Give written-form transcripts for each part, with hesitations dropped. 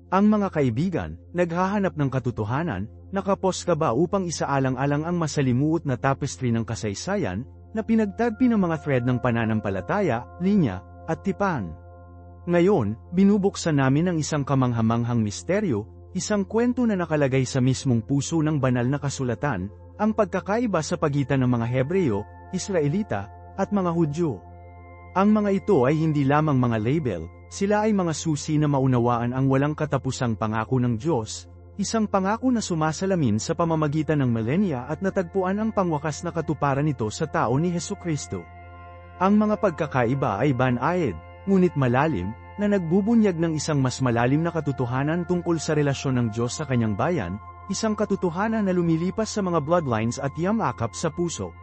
Ang mga kaibigan, naghahanap ng katotohanan, nakapos ka ba upang isaalang-alang ang masalimuot na tapestry ng kasaysayan, na pinagtagpi ng mga thread ng pananampalataya, linya, at tipan? Ngayon, binubuksan namin ang isang kamanghamanghang misteryo, isang kwento na nakalagay sa mismong puso ng banal na kasulatan, ang pagkakaiba sa pagitan ng mga Hebreo, Israelita, at mga Hudyo. Ang mga ito ay hindi lamang mga label, sila ay mga susi na maunawaan ang walang katapusang pangako ng Diyos, isang pangako na sumasalamin sa pamamagitan ng milenya at natagpuan ang pangwakas na katuparan nito sa tao ni Hesukristo. Ang mga pagkakaiba ay banayad, ngunit malalim, na nagbubunyag ng isang mas malalim na katotohanan tungkol sa relasyon ng Diyos sa kanyang bayan, isang katotohanan na lumilipas sa mga bloodlines at yamakap sa puso.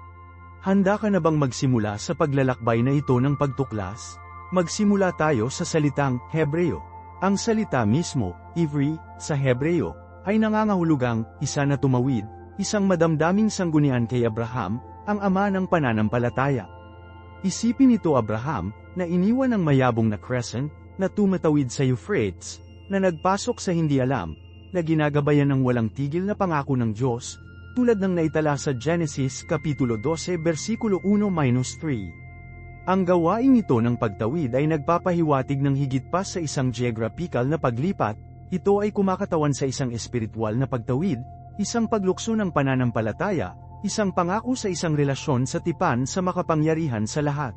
Handa ka na bang magsimula sa paglalakbay na ito ng pagtuklas? Magsimula tayo sa salitang Hebreo. Ang salita mismo, Ivri, sa Hebreo, ay nangangahulugang isa na tumawid, isang madamdaming sanggunian kay Abraham, ang ama ng pananampalataya. Isipin ito Abraham, na iniwan ng mayabong na crescent, na tumatawid sa Euphrates, na nagpasok sa hindi alam, na ginagabayan ng walang tigil na pangako ng Diyos, tulad ng naitala sa Genesis Kapitulo 12 versikulo 1-3. Ang gawaing ito ng pagtawid ay nagpapahiwatig ng higit pa sa isang geographical na paglipat, ito ay kumakatawan sa isang espiritual na pagtawid, isang paglukso ng pananampalataya, isang pangako sa isang relasyon sa tipan sa makapangyarihan sa lahat.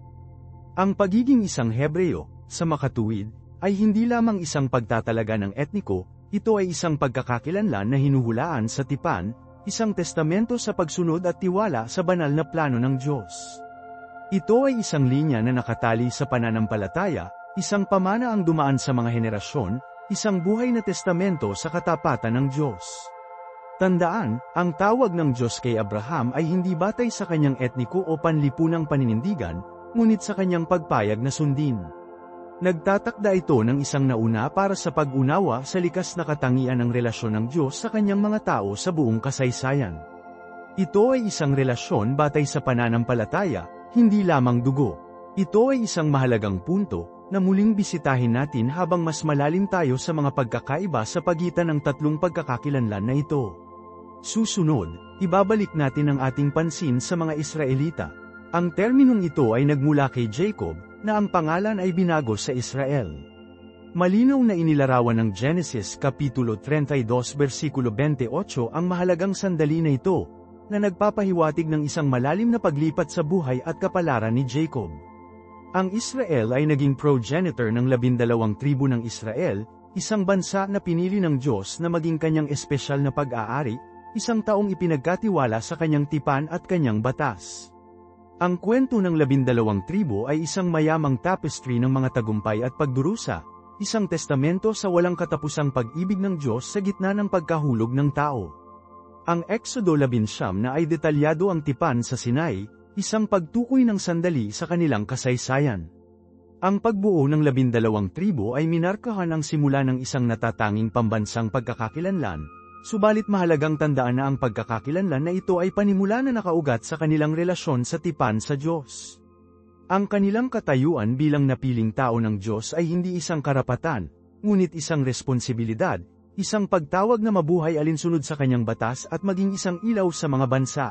Ang pagiging isang Hebreo, sa makatuwid, ay hindi lamang isang pagtatalaga ng etniko, ito ay isang pagkakakilanlan na hinuhulaan sa tipan, isang testamento sa pagsunod at tiwala sa banal na plano ng Diyos. Ito ay isang linya na nakatali sa pananampalataya, isang pamana ang dumaan sa mga henerasyon, isang buhay na testamento sa katapatan ng Diyos. Tandaan, ang tawag ng Diyos kay Abraham ay hindi batay sa kanyang etniko o panlipunang paninindigan, ngunit sa kanyang pagpayag na sundin. Nagtatakda ito ng isang nauna para sa pag-unawa sa likas na katangian ng relasyon ng Diyos sa kanyang mga tao sa buong kasaysayan. Ito ay isang relasyon batay sa pananampalataya, hindi lamang dugo. Ito ay isang mahalagang punto, na muling bisitahin natin habang mas malalim tayo sa mga pagkakaiba sa pagitan ng tatlong pagkakakilanlan na ito. Susunod, ibabalik natin ang ating pansin sa mga Israelita. Ang terminong ito ay nagmula kay Jacob, na ang pangalan ay binago sa Israel. Malinaw na inilarawan ng Genesis Kapitulo 32 versikulo 28 ang mahalagang sandali na ito, na nagpapahiwatig ng isang malalim na paglipat sa buhay at kapalaran ni Jacob. Ang Israel ay naging progenitor ng 12 tribu ng Israel, isang bansa na pinili ng Diyos na maging kanyang espesyal na pag-aari, isang taong ipinagkatiwala sa kanyang tipan at kanyang batas. Ang kwento ng 12 tribu ay isang mayamang tapestry ng mga tagumpay at pagdurusa, isang testamento sa walang katapusang pag-ibig ng Diyos sa gitna ng pagkahulog ng tao. Ang Exodo 19 na ay detalyado ang tipan sa Sinai, isang pagtukoy ng sandali sa kanilang kasaysayan. Ang pagbuo ng 12 tribu ay minarkahan ang simula ng isang natatanging pambansang pagkakakilanlan, subalit mahalagang tandaan na ang pagkakakilanlan na ito ay panimula na nakaugat sa kanilang relasyon sa tipan sa Diyos. Ang kanilang katayuan bilang napiling tao ng Diyos ay hindi isang karapatan, ngunit isang responsibilidad, isang pagtawag na mabuhay alinsunod sa kanyang batas at maging isang ilaw sa mga bansa.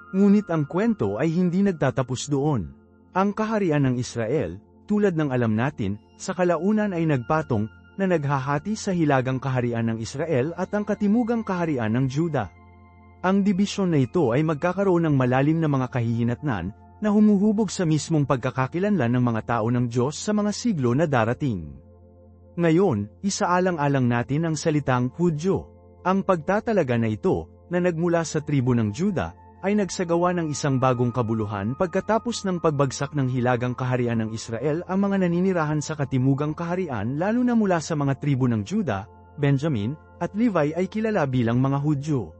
Ngunit ang kwento ay hindi nagtatapos doon. Ang kaharian ng Israel, tulad ng alam natin, sa kalaunan ay nagpatong, na naghahati sa hilagang kaharian ng Israel at ang katimugang kaharian ng Juda. Ang dibisyon na ito ay magkakaroon ng malalim na mga kahihinatnan, na humuhubog sa mismong pagkakakilanlan ng mga tao ng Diyos sa mga siglo na darating. Ngayon, isaalang-alang natin ang salitang Hudyo. Ang pagtatalaga na ito, na nagmula sa tribo ng Juda, ay nagsagawa ng isang bagong kabuluhan pagkatapos ng pagbagsak ng hilagang kaharian ng Israel. Ang mga naninirahan sa katimugang kaharian lalo na mula sa mga tribo ng Juda, Benjamin, at Levi ay kilala bilang mga Hudyo.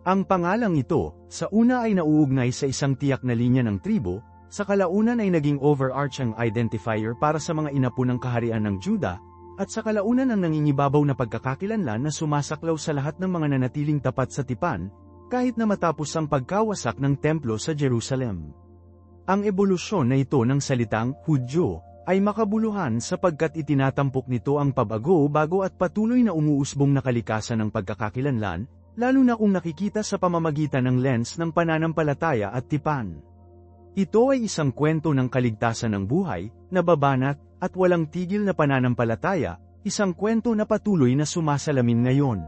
Ang pangalang ito, sa una ay nauugnay sa isang tiyak na linya ng tribo, sa kalaunan ay naging overarching identifier para sa mga inapo ng kaharian ng Juda, at sa kalaunan ang nangingibabaw na pagkakakilanlan na sumasaklaw sa lahat ng mga nanatiling tapat sa tipan, kahit na matapos ang pagkawasak ng templo sa Jerusalem. Ang ebolusyon na ito ng salitang Hudyo ay makabuluhan sapagkat itinatampok nito ang pabago-bago at patuloy na umuusbong na kalikasan ng pagkakakilanlan, lalo na kung nakikita sa pamamagitan ng lens ng pananampalataya at tipan. Ito ay isang kwento ng kaligtasan ng buhay, nababanat, at walang tigil na pananampalataya, isang kwento na patuloy na sumasalamin ngayon.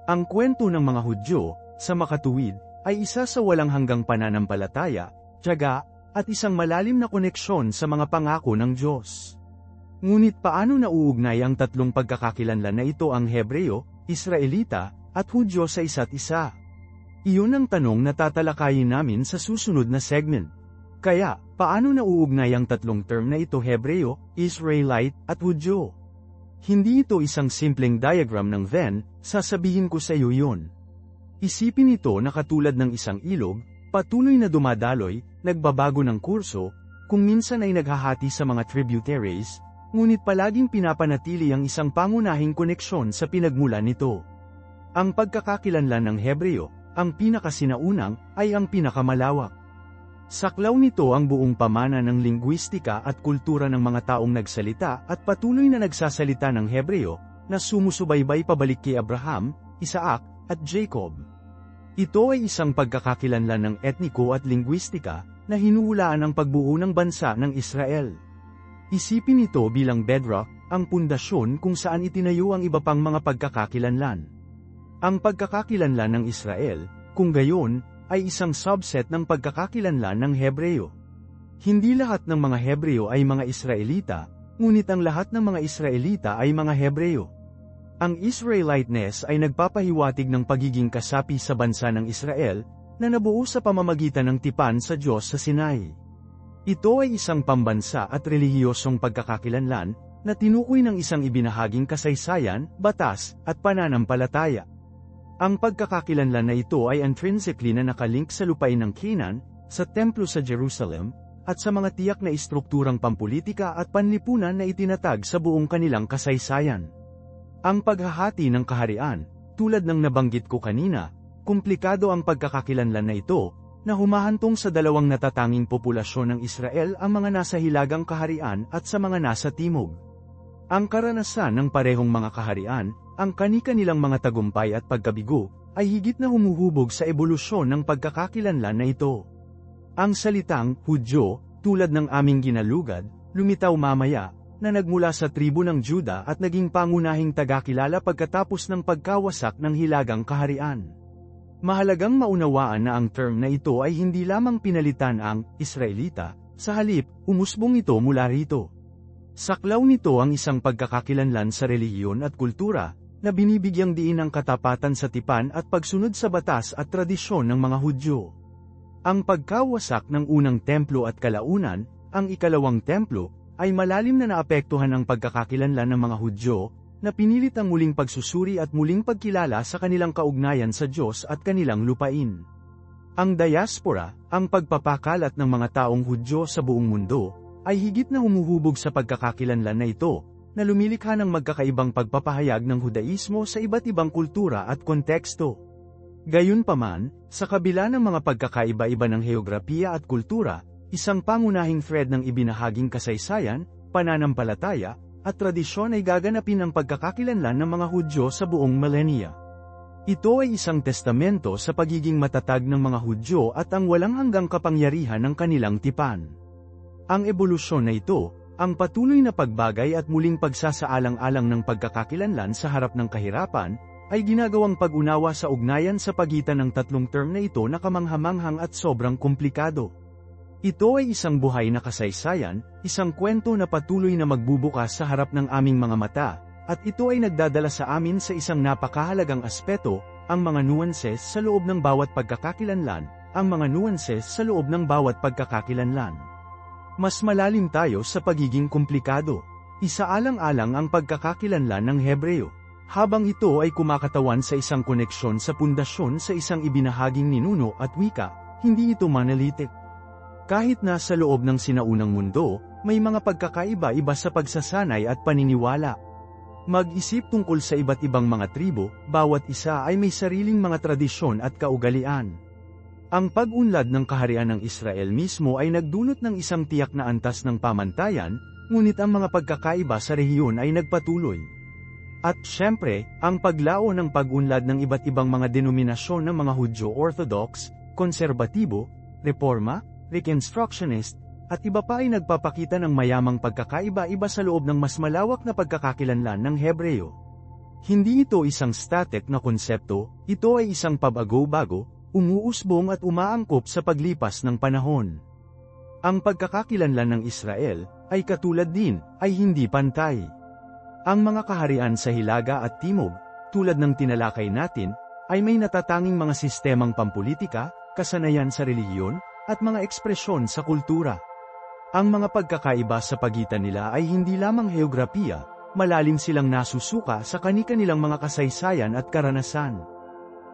Ang kwento ng mga Hudyo, sa makatuwid, ay isa sa walang hanggang pananampalataya, tiyaga, at isang malalim na koneksyon sa mga pangako ng Diyos. Ngunit paano nauugnay ang tatlong pagkakakilanlan na ito ang Hebreo, Israelita, at Hudyo sa isa't isa? Iyon ang tanong na tatalakayin namin sa susunod na segment. Kaya, paano nauugnay ang tatlong term na ito Hebreo, Israelite, at Hudyo? Hindi ito isang simpleng diagram ng Venn, sasabihin ko sa iyo yun. Isipin ito na katulad ng isang ilog, patuloy na dumadaloy, nagbabago ng kurso, kung minsan ay naghahati sa mga tributaries, ngunit palaging pinapanatili ang isang pangunahing koneksyon sa pinagmulan nito. Ang pagkakakilanlan ng Hebreo, ang pinakasinaunang, ay ang pinakamalawak. Saklaw nito ang buong pamana ng lingwistika at kultura ng mga taong nagsalita at patuloy na nagsasalita ng Hebreo, na sumusubaybay pabalik kay Abraham, Isaac, at Jacob. Ito ay isang pagkakakilanlan ng etniko at lingwistika, na hinuhulaan ang pagbuo ng bansa ng Israel. Isipin ito bilang bedrock, ang pundasyon kung saan itinayo ang iba pang mga pagkakakilanlan. Ang pagkakakilanlan ng Israel, kung gayon, ay isang subset ng pagkakakilanlan ng Hebreo. Hindi lahat ng mga Hebreo ay mga Israelita, ngunit ang lahat ng mga Israelita ay mga Hebreo. Ang Israeliteness ay nagpapahiwatig ng pagiging kasapi sa bansa ng Israel, na nabuo sa pamamagitan ng tipan sa Diyos sa Sinai. Ito ay isang pambansa at relihiyosong pagkakakilanlan, na tinukoy ng isang ibinahaging kasaysayan, batas, at pananampalataya. Ang pagkakakilanlan na ito ay intrinsically na nakalink sa lupain ng Canaan, sa templo sa Jerusalem, at sa mga tiyak na istrukturang pampulitika at panlipunan na itinatag sa buong kanilang kasaysayan. Ang paghahati ng kaharian, tulad ng nabanggit ko kanina, komplikado ang pagkakakilanlan na ito, na humahantong sa dalawang natatanging populasyon ng Israel ang mga nasa hilagang kaharian at sa mga nasa timog. Ang karanasan ng parehong mga kaharian, ang kani-kanilang mga tagumpay at pagkabigo, ay higit na humuhubog sa ebolusyon ng pagkakakilanlan na ito. Ang salitang Hudyo, tulad ng aming ginalugad, lumitaw mamaya, na nagmula sa tribo ng Juda at naging pangunahing tagakilala pagkatapos ng pagkawasak ng hilagang kaharian. Mahalagang maunawaan na ang term na ito ay hindi lamang pinalitan ang Israelita, sa halip, umusbong ito mula rito. Saklaw nito ang isang pagkakakilanlan sa relihiyon at kultura, na binibigyang diin ang katapatan sa tipan at pagsunod sa batas at tradisyon ng mga Hudyo. Ang pagkawasak ng unang templo at kalaunan, ang ikalawang templo, ay malalim na naapektuhan ang pagkakakilanlan ng mga Hudyo, na pinilit ang muling pagsusuri at muling pagkilala sa kanilang kaugnayan sa Diyos at kanilang lupain. Ang diaspora, ang pagpapakalat ng mga taong Hudyo sa buong mundo, ay higit na humuhubog sa pagkakakilanlan na ito, na lumilikha ng magkakaibang pagpapahayag ng Hudaismo sa iba't ibang kultura at konteksto. Gayunpaman, sa kabila ng mga pagkakaiba-iba ng heograpiya at kultura, isang pangunahing thread ng ibinahaging kasaysayan, pananampalataya, at tradisyon ay gaganapin ang pagkakakilanlan ng mga Hudyo sa buong millennia. Ito ay isang testamento sa pagiging matatag ng mga Hudyo at ang walang hanggang kapangyarihan ng kanilang tipan. Ang ebolusyon na ito, ang patuloy na pagbagay at muling pagsasaalang-alang ng pagkakakilanlan sa harap ng kahirapan, ay ginagawang pag-unawa sa ugnayan sa pagitan ng tatlong term na ito na kamanghamanghang at sobrang komplikado. Ito ay isang buhay na kasaysayan, isang kwento na patuloy na magbubukas sa harap ng aming mga mata, at ito ay nagdadala sa amin sa isang napakahalagang aspeto, ang mga nuances sa loob ng bawat pagkakakilanlan, ang mga nuances sa loob ng bawat pagkakakilanlan. Mas malalim tayo sa pagiging komplikado. Isaalang-alang ang pagkakakilanlan ng Hebreo. Habang ito ay kumakatawan sa isang koneksyon sa pundasyon sa isang ibinahaging ninuno at wika, hindi ito monolithic. Kahit na sa loob ng sinaunang mundo, may mga pagkakaiba-iba sa pagsasanay at paniniwala. Mag-isip tungkol sa iba't ibang mga tribo, bawat isa ay may sariling mga tradisyon at kaugalian. Ang pag-unlad ng kaharian ng Israel mismo ay nagdulot ng isang tiyak na antas ng pamantayan, ngunit ang mga pagkakaiba sa rehiyon ay nagpatuloy. At syempre, ang paglao ng pag-unlad ng iba't ibang mga denominasyon ng mga Hudyo Orthodox, Konserbatibo, Reforma, Reconstructionist, at iba pa ay nagpapakita ng mayamang pagkakaiba-iba sa loob ng mas malawak na pagkakakilanlan ng Hebreo. Hindi ito isang static na konsepto, ito ay isang pabago-bago, umuusbong at umaangkop sa paglipas ng panahon. Ang pagkakakilanlan ng Israel, ay katulad din, ay hindi pantay. Ang mga kaharian sa Hilaga at Timog, tulad ng tinalakay natin, ay may natatanging mga sistemang pampulitika, kasanayan sa relihiyon, at mga ekspresyon sa kultura. Ang mga pagkakaiba sa pagitan nila ay hindi lamang heograpiya, malalim silang nasusuka sa kani-kanilang mga kasaysayan at karanasan.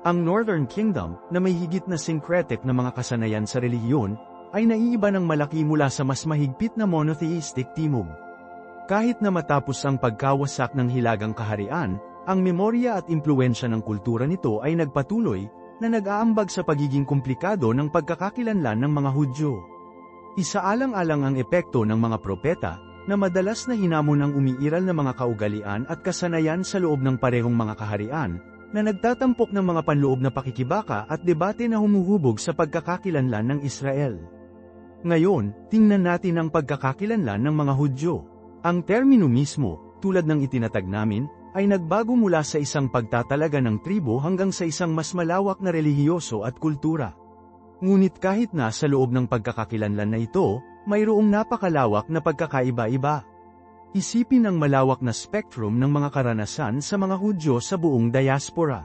Ang Northern Kingdom, na may higit na syncretic na mga kasanayan sa relihiyon, ay naiiba ng malaki mula sa mas mahigpit na monotheistic Timog. Kahit na matapos ang pagkawasak ng Hilagang Kaharian, ang memorya at impluwensya ng kultura nito ay nagpatuloy, na nag-aambag sa pagiging komplikado ng pagkakakilanlan ng mga Hudyo. Isaalang-alang ang epekto ng mga propeta, na madalas na hinamon ang umiiral na mga kaugalian at kasanayan sa loob ng parehong mga kaharian, na nagtatampok ng mga panloob na pakikibaka at debate na humuhubog sa pagkakakilanlan ng Israel. Ngayon, tingnan natin ang pagkakakilanlan ng mga Hudyo. Ang termino mismo, tulad ng itinatag namin, ay nagbago mula sa isang pagtatalaga ng tribo hanggang sa isang mas malawak na relihiyoso at kultura. Ngunit kahit na sa loob ng pagkakakilanlan na ito, mayroong napakalawak na pagkakaiba-iba. Isipin ang malawak na spectrum ng mga karanasan sa mga Hudyo sa buong diaspora.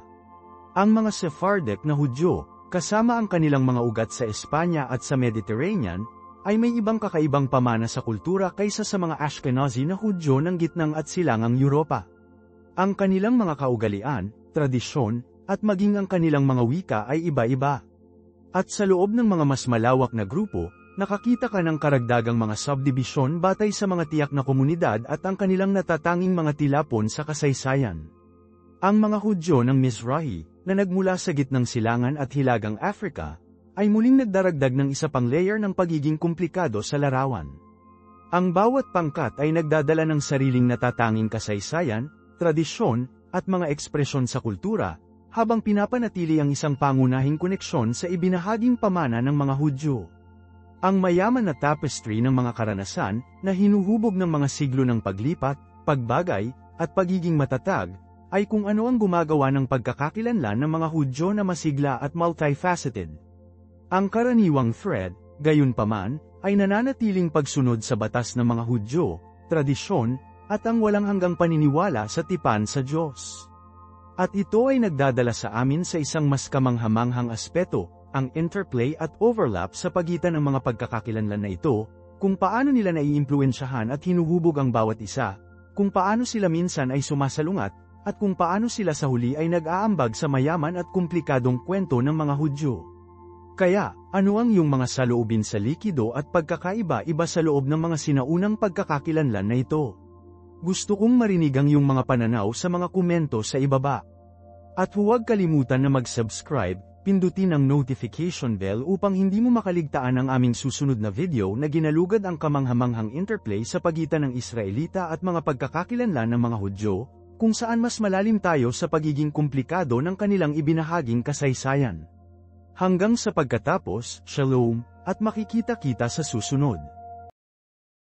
Ang mga Sephardic na Hudyo, kasama ang kanilang mga ugat sa Espanya at sa Mediterranean, ay may ibang kakaibang pamana sa kultura kaysa sa mga Ashkenazi na Hudyo ng gitnang at silangang Europa. Ang kanilang mga kaugalian, tradisyon, at maging ang kanilang mga wika ay iba-iba. At sa loob ng mga mas malawak na grupo, nakakita ka ng karagdagang mga subdivision batay sa mga tiyak na komunidad at ang kanilang natatanging mga tilapon sa kasaysayan. Ang mga Hudyo ng Mizrahi, na nagmula sa gitnang silangan at hilagang Africa, ay muling nagdaragdag ng isa pang layer ng pagiging komplikado sa larawan. Ang bawat pangkat ay nagdadala ng sariling natatanging kasaysayan, tradisyon, at mga ekspresyon sa kultura, habang pinapanatili ang isang pangunahing koneksyon sa ibinahaging pamana ng mga Hudyo. Ang mayaman na tapestry ng mga karanasan, na hinuhubog ng mga siglo ng paglipat, pagbagay, at pagiging matatag, ay kung ano ang gumagawa ng pagkakakilanlan ng mga Hudyo na masigla at multifaceted. Ang karaniwang thread, gayunpaman, ay nananatiling pagsunod sa batas ng mga Hudyo, tradisyon, at ang walang hanggang paniniwala sa tipan sa Diyos. At ito ay nagdadala sa amin sa isang mas kamanghamanghang aspeto, ang interplay at overlap sa pagitan ng mga pagkakakilanlan na ito, kung paano nila naiimpluwensyahan at hinuhubog ang bawat isa, kung paano sila minsan ay sumasalungat, at kung paano sila sa huli ay nag-aambag sa mayaman at komplikadong kwento ng mga Hudyo. Kaya, ano ang iyong mga saloobin sa likido at pagkakaiba-iba sa loob ng mga sinaunang pagkakakilanlan na ito? Gusto kong marinig ang iyong mga pananaw sa mga komento sa ibaba. At huwag kalimutan na mag-subscribe, pindutin ang notification bell upang hindi mo makaligtaan ang aming susunod na video na ginalugad ang kamanghamanghang interplay sa pagitan ng Israelita at mga pagkakakilanlan ng mga Hudyo, kung saan mas malalim tayo sa pagiging komplikado ng kanilang ibinahaging kasaysayan. Hanggang sa pagkatapos, Shalom, at makikita-kita sa susunod.